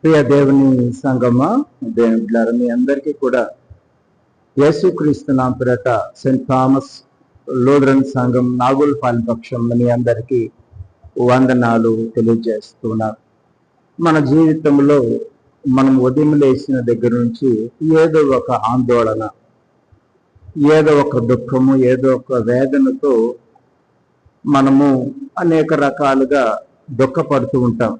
ప్రియ దేవుని సంగమా, దేవుని మీ అందరికీ కూడా యేసుక్రీస్తు నామమున పేరట సెయింట్ థామస్ లూథరన్ సంఘం నాగులపాలెం పక్షంలో మీ అందరికీ వందనాలు తెలియజేస్తున్నారు. మన జీవితంలో మనం ఉదయం లేచిన దగ్గర నుంచి ఏదో ఒక ఆందోళన, ఏదో ఒక దుఃఖము, ఏదో ఒక వేదనతో మనము అనేక రకాలుగా దుఃఖపడుతూ ఉంటాం.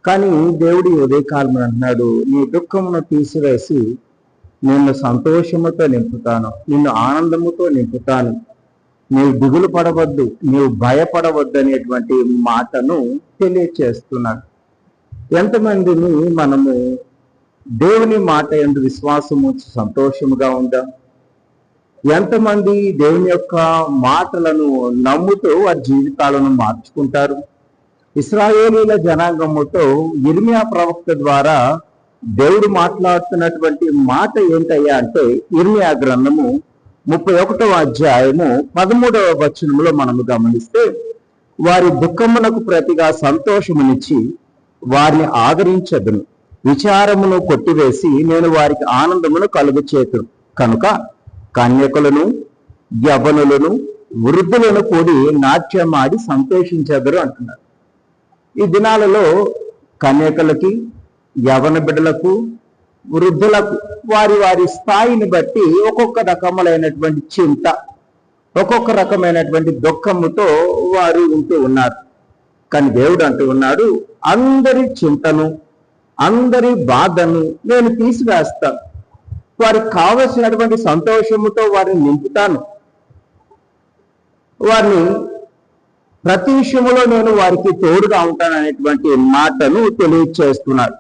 కానీ దేవుడి ఉదయకాలం అంటున్నాడు, నీ దుఃఖమును తీసివేసి నిన్ను సంతోషముతో నింపుతాను, నిన్ను ఆనందముతో నింపుతాను, నీవు దిగులు పడవద్దు, నీవు భయపడవద్దు అనేటువంటి మాటను తెలియచేస్తున్నాడు. ఎంతమందిని మనము దేవుని మాట యందు విశ్వాసము సంతోషముగా ఉందాం? ఎంతమంది దేవుని యొక్క మాటలను నమ్ముతూ వారి జీవితాలను మార్చుకుంటారు? ఇశ్రాయేలీల జనాంగముతో ఇర్మియా ప్రవక్త ద్వారా దేవుడు మాట్లాడుతున్నటువంటి మాట ఏంటయ్యా అంటే, ఇర్మియా గ్రంథము 31వ అధ్యాయము 13వ వచనములో మనము గమనిస్తే, వారి దుఃఖమునకు ప్రతిగా సంతోషమునిచ్చి వారిని ఆదరించదును, విచారమును కొట్టివేసి నేను వారికి ఆనందమును కలుగచేతును, కనుక కన్యకులను యవ్వనులను వృద్ధులను కూడి నాట్యమాడి సంతోషించెదరు అంటున్నారు. ఈ దినాలలో కన్యకలకి, యవ్వన బిడ్డలకు, వృద్ధులకు వారి వారి స్థాయిని బట్టి ఒక్కొక్క రకములైనటువంటి చింత, ఒక్కొక్క రకమైనటువంటి దుఃఖముతో వారు ఉంటూ ఉన్నారు. కానీ దేవుడు అంటూ ఉన్నాడు, అందరి చింతను, అందరి బాధను నేను తీసివేస్తాను, వారికి కావలసినటువంటి సంతోషముతో వారిని నింపుతాను, వారిని ప్రతి విషయంలో నేను వారికి తోడుగా ఉంటాను అనేటువంటి మాటను తెలియచేస్తున్నాడు.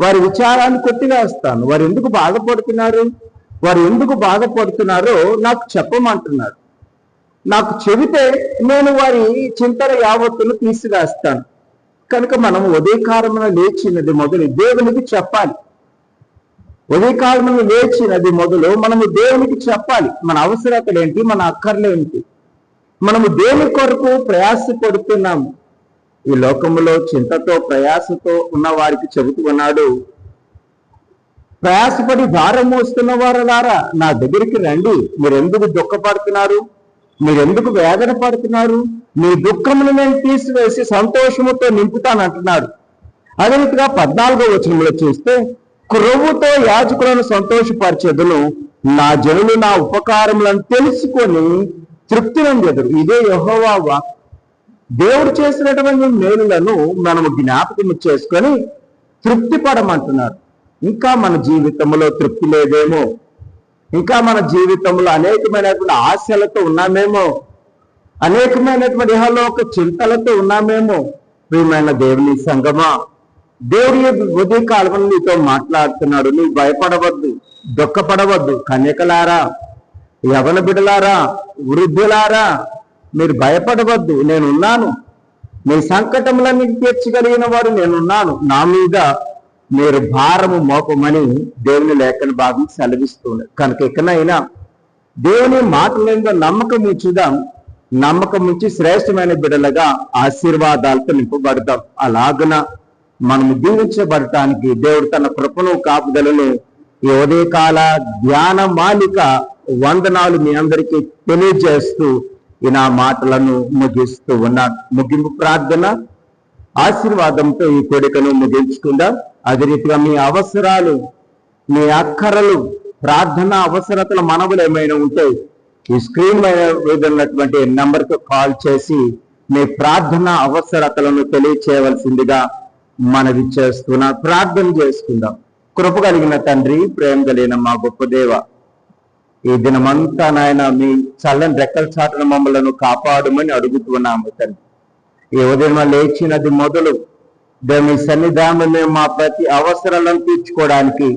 వారి విచారాన్ని కొట్టివేస్తాను. వారు ఎందుకు బాధపడుతున్నారు, వారు ఎందుకు బాధపడుతున్నారో నాకు చెప్పమంటున్నాడు. నాకు చెబితే నేను వారి చింతన యావత్తును తీసివేస్తాను. కనుక మనం ఉదయకాలమున లేచినది మొదలు దేవునికి చెప్పాలి. ఉదయకాలమున లేచినది మొదలు మనము దేవునికి చెప్పాలి మన అవసరతలు ఏంటి, మన అక్కర్లేంటి, మనము దేని కొరకు ప్రయాసపడుతున్నాము. ఈ లోకములో చింతతో ప్రయాసతో ఉన్న వారికి చెబుతూ ఉన్నాడు, ప్రయాసపడి భారం మోస్తున్న వారులారా నా దగ్గరికి రండి, మీరెందుకు దుఃఖపడుతున్నారు, మీరెందుకు వేదన పడుతున్నారు, మీ దుఃఖమును నేను తీసివేసి సంతోషముతో నింపుతానంటున్నాడు. అదే రీతిగా 14వ వచనంలో చూస్తే, క్రొవ్వుతో యాజకులను సంతోషపరిచెదను, నా జనులు నా ఉపకారములను తెలుసుకొని తృప్తి నందెదరు. ఇదే యెహోవా వాక్కు. దేవుడు చేసినటువంటి మేలులను మనము జ్ఞాపకం చేసుకొని తృప్తి పడమంటున్నారు. ఇంకా మన జీవితంలో తృప్తి లేదేమో, ఇంకా మన జీవితంలో అనేకమైనటువంటి ఆశలతో ఉన్నామేమో, అనేకమైనటువంటి ఇహలోక చింతలతో ఉన్నామేమో. ప్రియమైన దేవుని సంగమా, దేవుడి ఉదయకాలం నీతో మాట్లాడుతున్నాడు. నీవు భయపడవద్దు, దుఃఖపడవద్దు. కన్యకలారా, యవ్వన బిడ్డలారా, వృద్ధులారా, మీరు భయపడవద్దు, నేనున్నాను. మీ సంకటములన్నీ తీర్చగలిగిన వాడు నేనున్నాను, నా మీద మీరు భారము మోపమని దేవుని లేఖన భాగం సెలవిస్తున్నారు. కనుక ఇకనైనా దేవుని మాటల నమ్మకం ఉంచుదాం. నమ్మకం ఉంచి శ్రేష్టమైన బిడ్డలుగా ఆశీర్వాదాలతో నింపబడతాం. అలాగున మనము దీవించబడటానికి దేవుడు తన కృపను కాపుదలను ఈ ఉదయకాల ధ్యాన మాలిక వందనాలు మీ అందరికీ తెలియజేస్తూ ఈ నా మాటలను ముగిస్తూ ఉన్నాను. ముగింపు ప్రార్థన ఆశీర్వాదంతో ఈ కోరికను ముగించుకుందాం. అదే రీతిగా మీ అవసరాలు, మీ అక్కరలు, ప్రార్థన అవసరతల మనవులు ఏమైనా ఉంటే ఈ స్క్రీన్ మీద ఉన్నటువంటి నంబర్కు కాల్ చేసి మీ ప్రార్థన అవసరతలను తెలియచేయవలసిందిగా మనవి చేస్తున్నా. ప్రార్థన చేసుకుందాం. కృప కలిగిన తండ్రి, ప్రేమ కలిగిన మా గొప్ప దేవ, ఈ దినమంతా నాయన మీ చల్లని రెక్కల చాటున మమ్మలను కాపాడమని అడుగుతున్నాము తండ్రి. ఈ ఉదయం లేచినది మొదలు మీ సన్నిధానంలో మేము మా ప్రతి అవసరాలను తీర్చుకోవడానికి,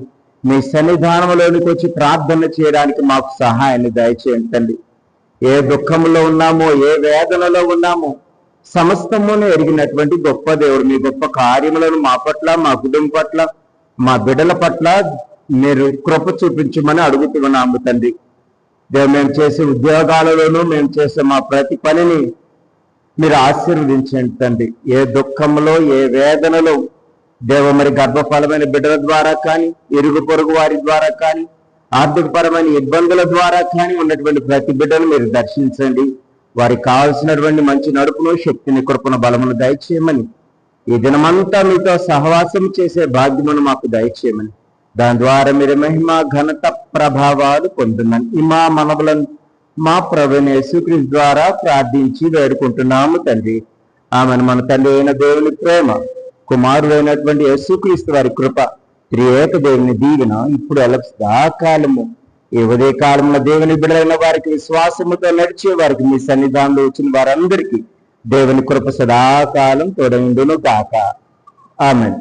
మీ సన్నిధానంలోనికి వచ్చి ప్రార్థన చేయడానికి మాకు సహాయాన్ని దయచేయండి తండ్రి. ఏ దుఃఖంలో ఉన్నామో, ఏ వేదనలో ఉన్నామో సమస్తమును ఎరిగినటువంటి గొప్ప దేవుడు, మీ గొప్ప కార్యములను మా పట్ల, మా కుటుంబం పట్ల, మా బిడ్డల పట్ల మీరు కృప చూపించమని అడుగుతున్నాము తండ్రి. మేము చేసే ఉద్యోగాలలోనూ, మేము చేసే మా ప్రతి పనిని మీరు ఆశీర్వదించండి తండ్రి. ఏ దుఃఖంలో, ఏ వేదనలో దేవ మరి గర్భఫలమైన బిడ్డల ద్వారా కానీ, ఇరుగు పొరుగు వారి ద్వారా కానీ, ఆర్థికపరమైన ఇబ్బందుల ద్వారా కానీ ఉన్నటువంటి ప్రతి బిడ్డను మీరు దర్శించండి. వారికి కావాల్సినటువంటి మంచి నడుపును, శక్తిని, కృపను, బలమును దయచేయమని, ఈ దినమంతా మీతో సహవాసం చేసే భాగ్యమును మాకు దయచేయమని, దాని ద్వారా మీరు మహిమ, ఘనత, ప్రభావాలు పొందుమని ఈ మా మనవులను మా ప్రభువైన యేసుక్రీస్తు ద్వారా ప్రార్థించి వేడుకుంటున్నాము తండ్రి. ఆమెను. మన తండ్రి అయిన దేవుని ప్రేమ, కుమారుడైనటువంటి యేసుక్రీస్తు వారి కృప, త్రియేక దేవుని దీవెన ఇప్పుడు సదాకాలము ఈ ఉదయ కాలంలో దేవుని బిడ్డలైన వారికి, విశ్వాసముతో నడిచే వారికి, మీ సన్నిధానంలో వచ్చిన వారందరికీ దేవుని కృప సదాకాలం తోడైండును గాక. ఆమేన్.